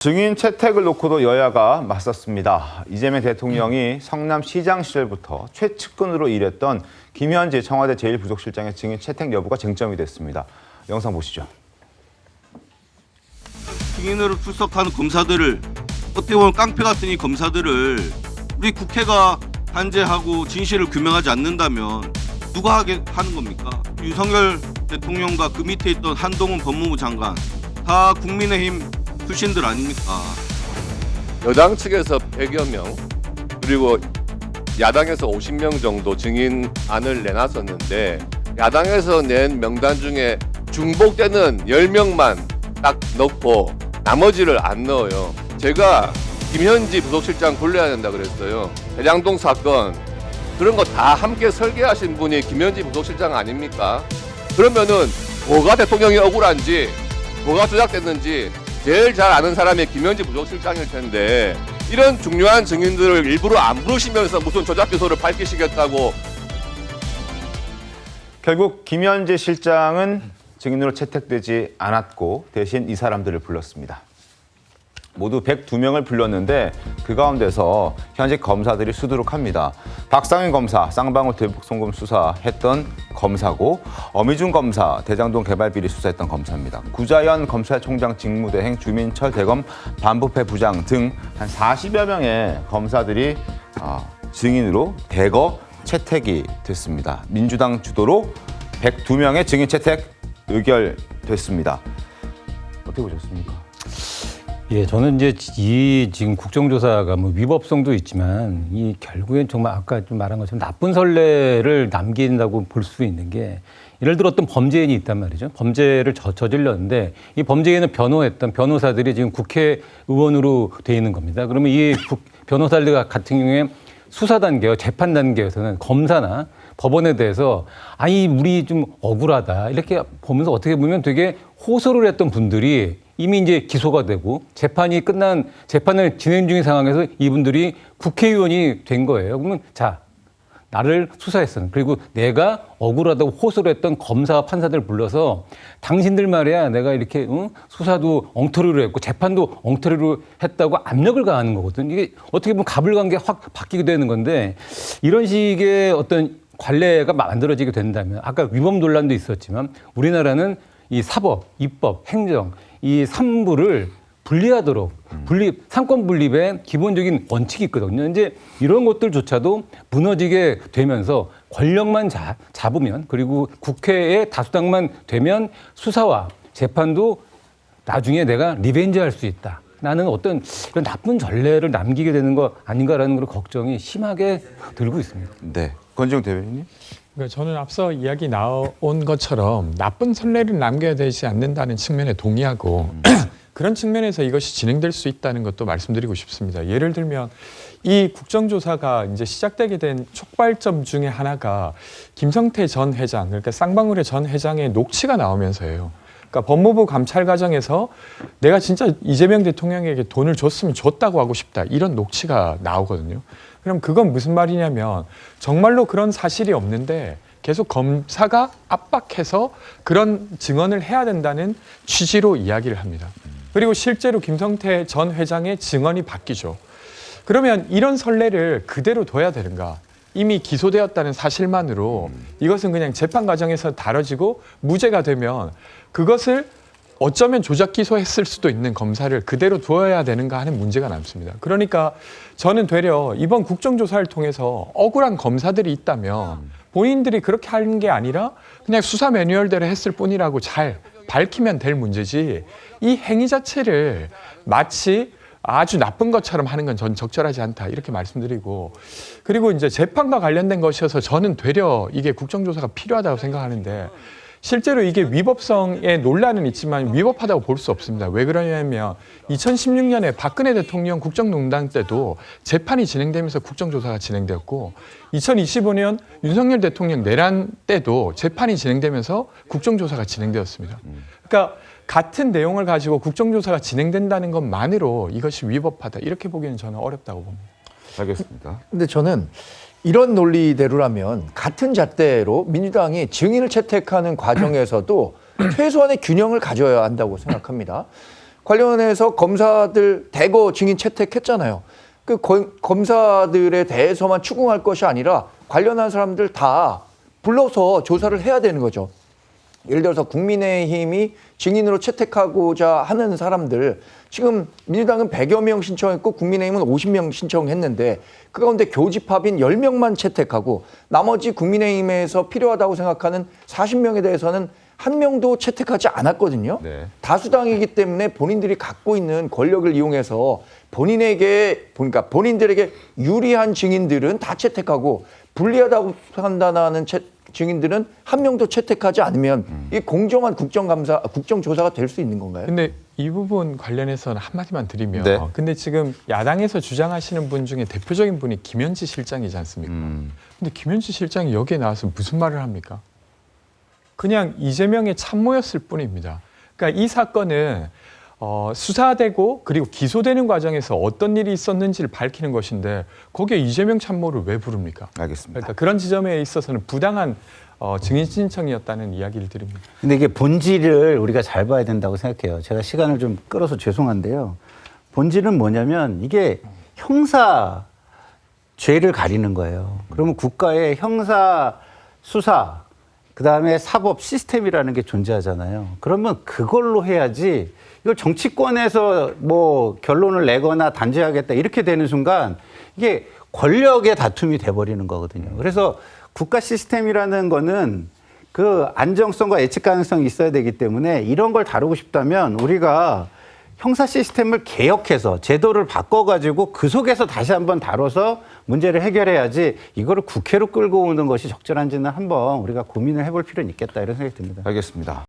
증인 채택을 놓고도 여야가 맞섰습니다. 이재명 대통령이 성남시장 시절부터 최측근으로 일했던 김현지 청와대 제1부속실장의 증인 채택 여부가 쟁점이 됐습니다. 영상 보시죠. 증인으로 출석하는 검사들을 어떻게 보면 깡패 같은 이 검사들을 우리 국회가 단죄하고 진실을 규명하지 않는다면 누가 하는 겁니까? 윤석열 대통령과 그 밑에 있던 한동훈 법무부 장관 다 국민의힘 출신들 아닙니까? 여당 측에서 100여 명 그리고 야당에서 50명 정도 증인안을 내놨었는데 야당에서 낸 명단 중에 중복되는 10명만 딱 넣고 나머지를 안 넣어요. 제가 김현지 부속실장 굴려야 된다 그랬어요. 대장동 사건 그런 거 다 함께 설계하신 분이 김현지 부속실장 아닙니까? 그러면은 뭐가 대통령이 억울한지 뭐가 조작됐는지 제일 잘 아는 사람이 김현지 부속실장일 텐데 이런 중요한 증인들을 일부러 안 부르시면서 무슨 조작 기소를 밝히시겠다고. 결국 김현지 실장은 증인으로 채택되지 않았고 대신 이 사람들을 불렀습니다. 모두 102명을 불렀는데 그 가운데서 현직 검사들이 수두룩합니다. 박상현 검사, 쌍방울 대북송금 수사했던 검사고 어미준 검사, 대장동 개발비리 수사했던 검사입니다. 구자연 검찰총장 직무대행, 주민철 대검 반부패 부장 등 한 40여 명의 검사들이 증인으로 대거 채택이 됐습니다. 민주당 주도로 102명의 증인 채택 의결됐습니다. 어떻게 보셨습니까? 예, 저는 이제 이 지금 국정조사가 뭐 위법성도 있지만 이 결국엔 정말 아까 좀 말한 것처럼 나쁜 선례를 남긴다고 볼 수 있는 게 예를 들어 어떤 범죄인이 있단 말이죠. 범죄를 저질렀는데 이 범죄인을 변호했던 변호사들이 지금 국회의원으로 돼 있는 겁니다. 그러면 이 변호사들 같은 경우에 수사 단계와 재판 단계에서는 검사나 법원에 대해서 아니 우리 좀 억울하다 이렇게 보면서 어떻게 보면 되게 호소를 했던 분들이 이미 이제 기소가 되고 재판을 진행 중인 상황에서 이분들이 국회의원이 된 거예요. 그러면 자, 나를 수사했어. 그리고 내가 억울하다고 호소를 했던 검사와 판사들을 불러서 당신들 말이야 내가 이렇게 수사도 엉터리로 했고 재판도 엉터리로 했다고 압력을 가하는 거거든. 이게 어떻게 보면 가불관계 확 바뀌게 되는 건데 이런 식의 어떤 관례가 만들어지게 된다면 아까 위법 논란도 있었지만 우리나라는 이 사법, 입법, 행정 이 3부를 분리하도록 삼권 분립의 기본적인 원칙이 있거든요. 이제 이런 것들조차도 무너지게 되면서 권력만 잡으면 그리고 국회의 다수당만 되면 수사와 재판도 나중에 내가 리벤지할 수 있다. 나는 어떤 이런 나쁜 전례를 남기게 되는 거 아닌가라는 그런 걱정이 심하게 들고 있습니다. 네, 권지웅 대변인님. 그러니까 저는 앞서 이야기 나온 것처럼 나쁜 선례를 남겨야 되지 않는다는 측면에 동의하고 그런 측면에서 이것이 진행될 수 있다는 것도 말씀드리고 싶습니다. 예를 들면 이 국정조사가 이제 시작되게 된 촉발점 중에 하나가 김성태 전 회장, 그러니까 쌍방울의 전 회장의 녹취가 나오면서예요. 그러니까 법무부 감찰 과정에서 내가 진짜 이재명 대통령에게 돈을 줬으면 줬다고 하고 싶다. 이런 녹취가 나오거든요. 그럼 그건 무슨 말이냐면 정말로 그런 사실이 없는데 계속 검사가 압박해서 그런 증언을 해야 된다는 취지로 이야기를 합니다. 그리고 실제로 김성태 전 회장의 증언이 바뀌죠. 그러면 이런 선례를 그대로 둬야 되는가? 이미 기소되었다는 사실만으로 이것은 그냥 재판 과정에서 다뤄지고 무죄가 되면 그것을 어쩌면 조작 기소했을 수도 있는 검사를 그대로 두어야 되는가 하는 문제가 남습니다. 그러니까 저는 되려 이번 국정조사를 통해서 억울한 검사들이 있다면 본인들이 그렇게 하는 게 아니라 그냥 수사 매뉴얼대로 했을 뿐이라고 잘 밝히면 될 문제지 이 행위 자체를 마치 아주 나쁜 것처럼 하는 건 전 적절하지 않다 이렇게 말씀드리고 그리고 이제 재판과 관련된 것이어서 저는 되려 이게 국정조사가 필요하다고 생각하는데 실제로 이게 위법성의 논란은 있지만 위법하다고 볼 수 없습니다. 왜 그러냐면 2016년에 박근혜 대통령 국정농단 때도 재판이 진행되면서 국정조사가 진행되었고 2025년 윤석열 대통령 내란 때도 재판이 진행되면서 국정조사가 진행되었습니다. 그러니까 같은 내용을 가지고 국정조사가 진행된다는 것만으로 이것이 위법하다 이렇게 보기에는 저는 어렵다고 봅니다. 알겠습니다. 근데 저는 이런 논리대로라면 같은 잣대로 민주당이 증인을 채택하는 과정에서도 최소한의 균형을 가져야 한다고 생각합니다. 관련해서 검사들 대거 증인 채택했잖아요. 그 검사들에 대해서만 추궁할 것이 아니라 관련한 사람들 다 불러서 조사를 해야 되는 거죠. 예를 들어서 국민의힘이 증인으로 채택하고자 하는 사람들, 지금 민주당은 100여 명 신청했고 국민의힘은 50명 신청했는데 그 가운데 교집합인 10명만 채택하고 나머지 국민의힘에서 필요하다고 생각하는 40명에 대해서는 한 명도 채택하지 않았거든요. 네. 다수당이기 때문에 본인들이 갖고 있는 권력을 이용해서 그러니까 본인들에게 유리한 증인들은 다 채택하고 불리하다고 판단하는 증인들은 한 명도 채택하지 않으면 이 공정한 국정조사가 될 수 있는 건가요? 근데 이 부분 관련해서는 한마디만 드리면 네. 근데 지금 야당에서 주장하시는 분 중에 대표적인 분이 김현지 실장이지 않습니까? 근데 김현지 실장이 여기에 나와서 무슨 말을 합니까? 그냥 이재명의 참모였을 뿐입니다. 그러니까 이 사건은 수사되고 그리고 기소되는 과정에서 어떤 일이 있었는지를 밝히는 것인데 거기에 이재명 참모를 왜 부릅니까? 알겠습니다. 그러니까 그런 지점에 있어서는 부당한 증인 신청이었다는 이야기를 드립니다. 근데 이게 본질을 우리가 잘 봐야 된다고 생각해요. 제가 시간을 좀 끌어서 죄송한데요. 본질은 뭐냐면 이게 형사 죄를 가리는 거예요. 그러면 국가의 형사 수사, 그다음에 사법 시스템이라는 게 존재하잖아요. 그러면 그걸로 해야지 이걸 정치권에서 뭐 결론을 내거나 단죄하겠다 이렇게 되는 순간 이게 권력의 다툼이 돼버리는 거거든요. 그래서 국가 시스템이라는 거는 그 안정성과 예측 가능성이 있어야 되기 때문에 이런 걸 다루고 싶다면 우리가 형사 시스템을 개혁해서 제도를 바꿔가지고 그 속에서 다시 한번 다뤄서 문제를 해결해야지 이거를 국회로 끌고 오는 것이 적절한지는 한번 우리가 고민을 해볼 필요는 있겠다 이런 생각이 듭니다. 알겠습니다.